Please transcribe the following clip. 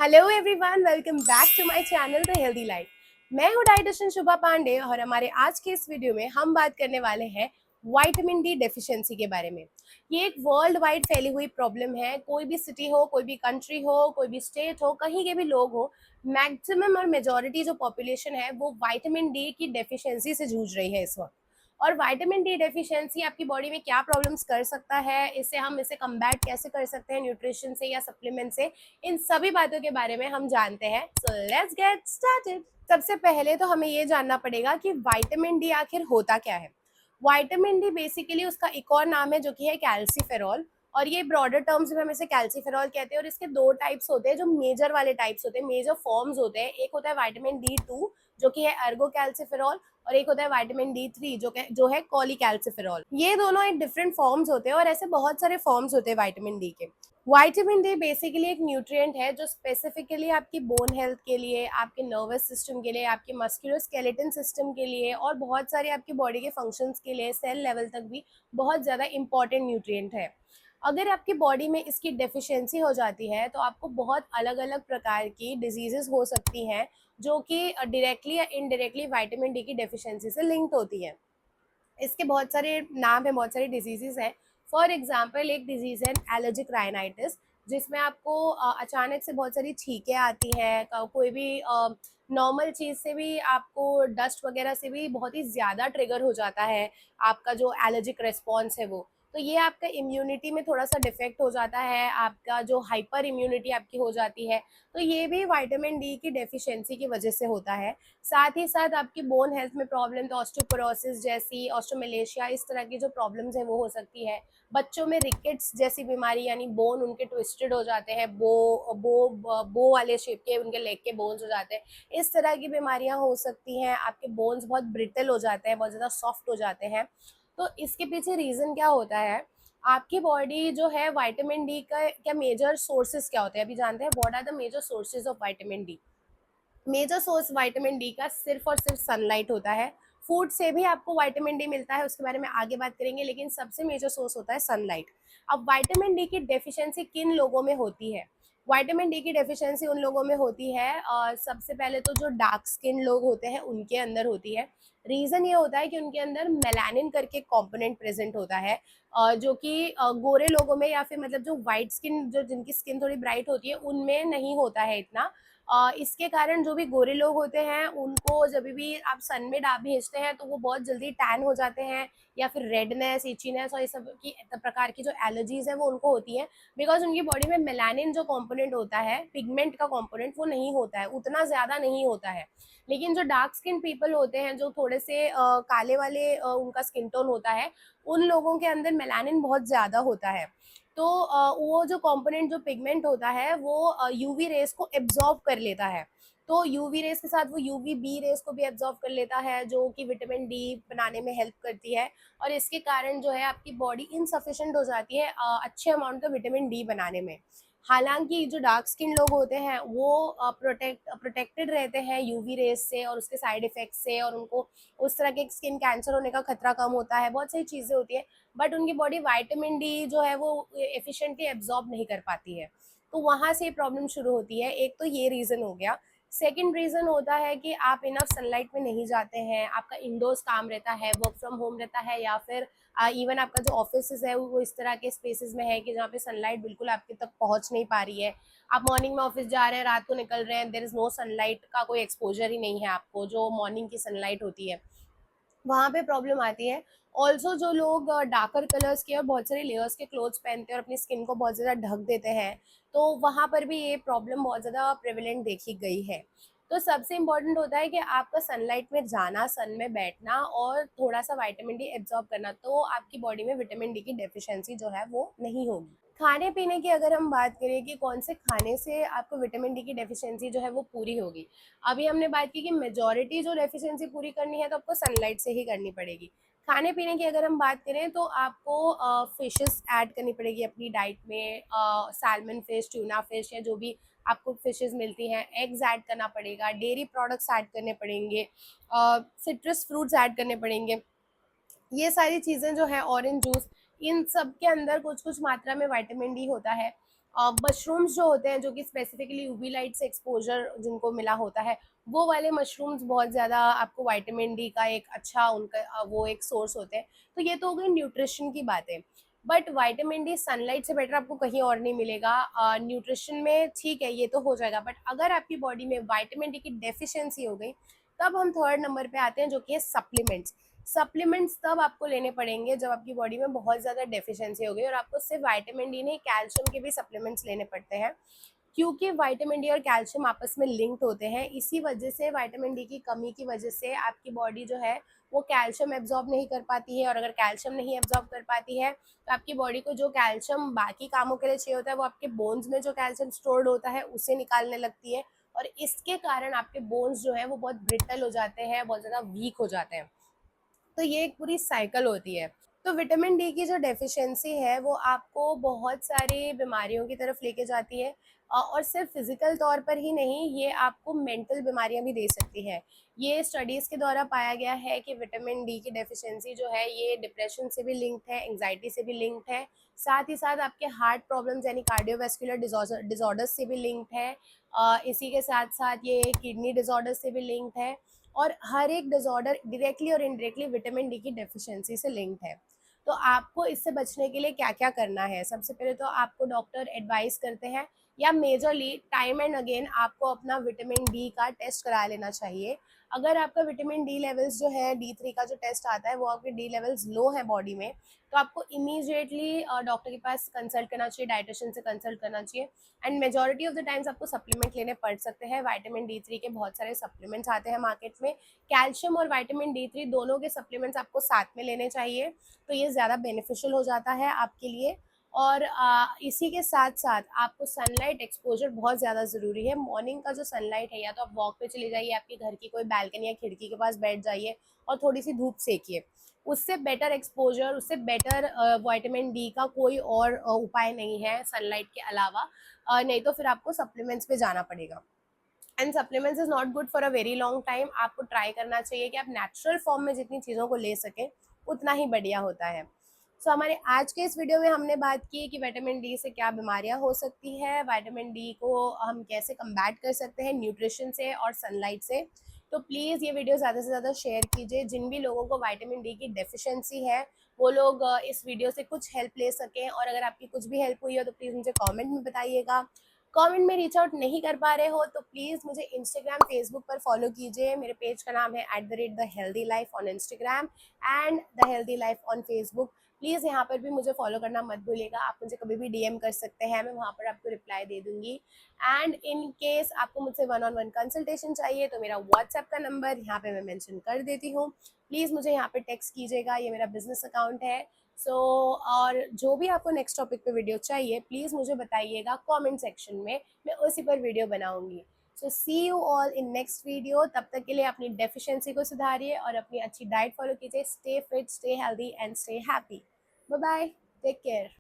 Hello everyone, welcome back to my channel the healthy life. मैं हूँ dietitian शुभा पांडे और हमारे आज के इस वीडियो में हम बात करने वाले हैं विटामिन डी डेफिशिएंसी के बारे में। ये एक वर्ल्ड वाइड फैली हुई प्रॉब्लम है। कोई भी सिटी हो, कोई भी कंट्री हो, कोई भी स्टेट हो, कहीं के भी लोग हो, मैक्सिमम और मेजोरिटी जो पॉपुलेशन है वो विटामिन डी की डेफिशिएंसी से जूझ रही है इस वक्त। और विटामिन डी डेफिशिएंसी आपकी बॉडी में क्या प्रॉब्लम्स कर सकता है, इससे हम इसे कम्बैट कैसे कर सकते हैं न्यूट्रिशन से या सप्लीमेंट से, इन सभी बातों के बारे में हम जानते हैं। So let's get started. सबसे पहले तो हमें ये जानना पड़ेगा कि विटामिन डी आखिर होता क्या है। विटामिन डी बेसिकली उसका एक और नाम है जो कि है कैल्सीफेरॉल, और ये ब्रॉडर टर्म्स में हम इसे कैल्सीफेरॉल कहते हैं। और इसके दो टाइप्स होते हैं जो मेजर वाले टाइप्स होते हैं, मेजर फॉर्म्स होते हैं। एक होता है विटामिन डी टू जो कि है अर्गो कैल्सीफेरॉल, और एक होता है विटामिन डी थ्री जो है कॉलीकैल्सिफेरॉल। ये दोनों एक डिफरेंट फॉर्म्स होते हैं और ऐसे बहुत सारे फॉर्म्स होते हैं विटामिन डी के। विटामिन डी बेसिकली एक न्यूट्रिएंट है जो स्पेसिफिकली आपकी बोन हेल्थ के लिए, आपके नर्वस सिस्टम के लिए, आपके मस्कुलोस्केलेटन सिस्टम के लिए और बहुत सारे आपकी बॉडी के फंक्शंस के लिए, सेल लेवल तक भी बहुत ज़्यादा इंपॉर्टेंट न्यूट्रिएंट है। अगर आपकी बॉडी में इसकी डेफिशिएंसी हो जाती है तो आपको बहुत अलग अलग प्रकार की डिजीजेस हो सकती हैं जो कि डायरेक्टली या इनडायरेक्टली विटामिन डी की डेफिशिएंसी से लिंक्ड होती हैं। इसके बहुत सारे नाम है, बहुत सारी डिजीजेस हैं। फॉर एग्जांपल एक डिजीज़ है एलर्जिक राइनाइटिस, जिसमें आपको अचानक से बहुत सारी छींकें आती हैं। कोई भी नॉर्मल चीज़ से भी, आपको डस्ट वगैरह से भी बहुत ही ज़्यादा ट्रिगर हो जाता है आपका जो एलर्जिक रिस्पॉन्स है वो। तो ये आपका इम्यूनिटी में थोड़ा सा डिफेक्ट हो जाता है, आपका जो हाइपर इम्यूनिटी आपकी हो जाती है। तो ये भी विटामिन डी की डेफिशिएंसी की वजह से होता है। साथ ही साथ आपकी बोन हेल्थ में प्रॉब्लम, तो ऑस्टियोपोरोसिस जैसी, ऑस्टियोमेलेशिया, इस तरह की जो प्रॉब्लम्स हैं वो हो सकती है। बच्चों में रिकेट्स जैसी बीमारी, यानी बोन उनके ट्विस्टेड हो जाते हैं, बो वाले शेप के उनके लेग के बोन्स हो जाते हैं। इस तरह की बीमारियां हो सकती हैं। आपके बोन्स बहुत ब्रिटल हो जाते हैं, बहुत ज़्यादा सॉफ्ट हो जाते हैं। तो इसके पीछे रीज़न क्या होता है? आपकी बॉडी जो है विटामिन डी का क्या मेजर सोर्सेज क्या होते हैं, अभी जानते हैं। What are the major sources of vitamin D? Major source vitamin D का सिर्फ और सिर्फ सनलाइट होता है। फूड से भी आपको विटामिन डी मिलता है, उसके बारे में आगे बात करेंगे, लेकिन सबसे मेजर सोर्स होता है सनलाइट। अब विटामिन डी की डेफिशिएंसी किन लोगों में होती है? विटामिन डी की डेफिशिएंसी उन लोगों में होती है, और सबसे पहले तो जो डार्क स्किन लोग होते हैं उनके अंदर होती है। रीज़न ये होता है कि उनके अंदर मेलानिन करके कंपोनेंट प्रेजेंट होता है, जो कि गोरे लोगों में, या फिर मतलब जो वाइट स्किन, जो जिनकी स्किन थोड़ी ब्राइट होती है, उनमें नहीं होता है इतना। इसके कारण जो भी गोरे लोग होते हैं उनको जब भी आप सन में भेजते हैं तो वो बहुत जल्दी टैन हो जाते हैं, या फिर रेडनेस, इचीनेस और इस सब की प्रकार की जो एलर्जीज है वो उनको होती है। बिकॉज उनकी बॉडी में मेलानिन जो कंपोनेंट होता है, पिगमेंट का कंपोनेंट, वो नहीं होता है, उतना ज़्यादा नहीं होता है। लेकिन जो डार्क स्किन पीपल होते हैं, जो थोड़े से काले वाले उनका स्किन टोन होता है, उन लोगों के अंदर मेलानिन बहुत ज़्यादा होता है। तो वो जो कंपोनेंट, जो पिगमेंट होता है, वो यूवी रेस को एब्जॉर्ब कर लेता है। तो यूवी रेस के साथ वो यूवी बी रेस को भी एब्जॉर्ब कर लेता है, जो कि विटामिन डी बनाने में हेल्प करती है। और इसके कारण जो है आपकी बॉडी इनसफिशिएंट हो जाती है अच्छे अमाउंट का विटामिन डी बनाने में। हालांकि जो डार्क स्किन लोग होते हैं वो प्रोटेक्टेड रहते हैं यूवी रेस से और उसके साइड इफेक्ट्स से, और उनको उस तरह के स्किन कैंसर होने का खतरा कम होता है, बहुत सारी चीज़ें होती है। बट उनकी बॉडी विटामिन डी जो है वो एफिशिएंटली एब्जॉर्ब नहीं कर पाती है। तो वहाँ से प्रॉब्लम शुरू होती है। एक तो ये रीज़न हो गया। सेकंड रीज़न होता है कि आप इनफ सनलाइट में नहीं जाते हैं, आपका इंडोर्स काम रहता है, वर्क फ्रॉम होम रहता है, या फिर इवन आपका जो ऑफिस है वो इस तरह के स्पेसेस में है कि जहाँ पे सनलाइट बिल्कुल आपके तक पहुँच नहीं पा रही है। आप मॉर्निंग में ऑफिस जा रहे हैं, रात को निकल रहे हैं, देयर इज़ नो सनलाइट का कोई एक्सपोजर ही नहीं है आपको, जो मॉर्निंग की सनलाइट होती है, वहाँ पे प्रॉब्लम आती है। ऑल्सो जो लोग डार्कर कलर्स के और बहुत सारे लेयर्स के क्लोथ्स पहनते हैं और अपनी स्किन को बहुत ज़्यादा ढक देते हैं, तो वहाँ पर भी ये प्रॉब्लम बहुत ज़्यादा प्रेवलेंट देखी गई है। तो सबसे इम्पॉर्टेंट होता है कि आपका सनलाइट में जाना, सन में बैठना और थोड़ा सा विटामिन डी एब्जॉर्ब करना, तो आपकी बॉडी में विटामिन डी की डेफिशिएंसी जो है वो नहीं होगी। खाने पीने की अगर हम बात करें कि कौन से खाने से आपको विटामिन डी की डेफिशिएंसी जो है वो पूरी होगी, अभी हमने बात की कि मेजॉरिटी जो डेफिशिएंसी पूरी करनी है तो आपको सनलाइट से ही करनी पड़ेगी। खाने पीने की अगर हम बात करें तो आपको फिशेस ऐड करनी पड़ेगी अपनी डाइट में, सैल्मन फिश, ट्यूना फिश, या जो भी आपको फिशेस मिलती हैं, एग्स ऐड करना पड़ेगा, डेयरी प्रोडक्ट्स ऐड करने पड़ेंगे, सिट्रस फ्रूट्स ऐड करने पड़ेंगे। ये सारी चीज़ें जो है, ऑरेंज जूस, इन सब के अंदर कुछ कुछ मात्रा में विटामिन डी होता है। मशरूम्स जो होते हैं, जो कि स्पेसिफिकली यूवी लाइट से एक्सपोजर जिनको मिला होता है, वो वाले मशरूम्स बहुत ज़्यादा आपको विटामिन डी का एक अच्छा उनका वो एक सोर्स होते हैं। तो ये तो हो गई न्यूट्रिशन की बातें। बट विटामिन डी सनलाइट से बेटर आपको कहीं और नहीं मिलेगा। न्यूट्रिशन में ठीक है, ये तो हो जाएगा, बट अगर आपकी बॉडी में विटामिन डी की डेफिशिएंसी हो गई, तब हम थर्ड नंबर पे आते हैं, जो कि है सप्लीमेंट्स। सप्लीमेंट्स तब आपको लेने पड़ेंगे जब आपकी बॉडी में बहुत ज़्यादा डेफिशिएंसी हो गई, और आपको सिर्फ विटामिन डी नहीं, कैल्शियम के भी सप्लीमेंट्स लेने पड़ते हैं, क्योंकि विटामिन डी और कैल्शियम आपस में लिंक्ड होते हैं। इसी वजह से विटामिन डी की कमी की वजह से आपकी बॉडी जो है वो कैल्शियम एब्जॉर्ब नहीं कर पाती है, और अगर कैल्शियम नहीं एब्जॉर्ब कर पाती है तो आपकी बॉडी को जो कैल्शियम बाकी कामों के लिए चाहिए होता है, वो आपके बोन्स में जो कैल्शियम स्टोर्ड होता है उसे निकालने लगती है, और इसके कारण आपके बोन्स जो है वो बहुत ब्रिटल हो जाते हैं, बहुत ज़्यादा वीक हो जाते हैं। तो ये एक पूरी साइकिल होती है। तो विटामिन डी की जो डेफिशिएंसी है वो आपको बहुत सारी बीमारियों की तरफ लेके जाती है, और सिर्फ फिजिकल तौर पर ही नहीं, ये आपको मेंटल बीमारियां भी दे सकती है। ये स्टडीज़ के द्वारा पाया गया है कि विटामिन डी की डेफिशिएंसी जो है ये डिप्रेशन से भी लिंक्ड है, एंग्जाइटी से भी लिंक्ड है, साथ ही साथ आपके हार्ट प्रॉब्लम्स यानी कार्डियोवैस्कुलर डिजॉर्डर्स से भी लिंक्ड है। इसी के साथ साथ ये किडनी डिजॉर्डर्स से भी लिंक्ड है, और हर एक डिसऑर्डर डायरेक्टली और इनडायरेक्टली विटामिन डी की डेफिशिएंसी से लिंक्ड है। तो आपको इससे बचने के लिए क्या क्या करना है? सबसे पहले तो आपको डॉक्टर एडवाइस करते हैं, या मेजरली टाइम एंड अगेन आपको अपना विटामिन डी का टेस्ट करा लेना चाहिए। अगर आपका विटामिन डी लेवल्स जो है, D3 का जो टेस्ट आता है, वो आपके डी लेवल्स लो है बॉडी में, तो आपको इमीडिएटली डॉक्टर के पास कंसल्ट करना चाहिए, डाइटिशियन से कंसल्ट करना चाहिए। And majority of the times आपको सप्लीमेंट लेने पड़ सकते हैं। विटामिन D3 के बहुत सारे सप्लीमेंट्स आते हैं मार्केट में। कैल्शियम और विटामिन D3 दोनों के सप्लीमेंट्स आपको साथ में लेने चाहिए, तो ये ज़्यादा बेनिफिशियल हो जाता है आपके लिए। और इसी के साथ साथ आपको सनलाइट एक्सपोजर बहुत ज़्यादा ज़रूरी है। मॉर्निंग का जो सनलाइट है, या तो आप वॉक पे चले जाइए, आपके घर की कोई बैल्कनी या खिड़की के पास बैठ जाइए और थोड़ी सी धूप सेकिए। उससे बेटर एक्सपोजर, उससे बेटर विटामिन डी का कोई और उपाय नहीं है सनलाइट के अलावा। नहीं तो फिर आपको सप्लीमेंट्स पे जाना पड़ेगा, and supplements is not good for a very long time. आपको ट्राई करना चाहिए कि आप नेचुरल फॉर्म में जितनी चीज़ों को ले सकें उतना ही बढ़िया होता है। सो हमारे आज के इस वीडियो में हमने बात की कि विटामिन डी से क्या बीमारियां हो सकती है, विटामिन डी को हम कैसे कम्बैट कर सकते हैं न्यूट्रिशन से और सनलाइट से। तो प्लीज़ ये वीडियो ज़्यादा से ज़्यादा शेयर कीजिए। जिन भी लोगों को विटामिन डी की डेफिशिएंसी है वो लोग इस वीडियो से कुछ हेल्प ले सकें, और अगर आपकी कुछ भी हेल्प हुई हो तो प्लीज़ मुझे कमेंट में बताइएगा। कमेंट में रीच आउट नहीं कर पा रहे हो तो प्लीज़ मुझे इंस्टाग्राम, फेसबुक पर फॉलो कीजिए। मेरे पेज का नाम है @thehealthylife on Instagram and the healthy life on Facebook. Please यहाँ पर भी मुझे फॉलो करना मत भूलिएगा। आप मुझे कभी भी डीएम कर सकते हैं, मैं वहाँ पर आपको रिप्लाई दे दूँगी। एंड इन केस आपको मुझसे वन ऑन वन कंसल्टेशन चाहिए तो मेरा व्हाट्सएप का नंबर यहाँ पे मैं मेंशन कर देती हूँ। प्लीज़ मुझे यहाँ पे टेक्स्ट कीजिएगा, ये मेरा बिजनेस अकाउंट है। सो और जो भी आपको नेक्स्ट टॉपिक पे वीडियो चाहिए प्लीज़ मुझे बताइएगा कमेंट सेक्शन में, मैं उसी पर वीडियो बनाऊंगी। So see you all in next video. तब तक के लिए अपनी डेफिशिएंसी को सुधारिए और अपनी अच्छी डाइट फॉलो कीजिए। Stay fit, stay healthy and stay happy. Bye bye, take care.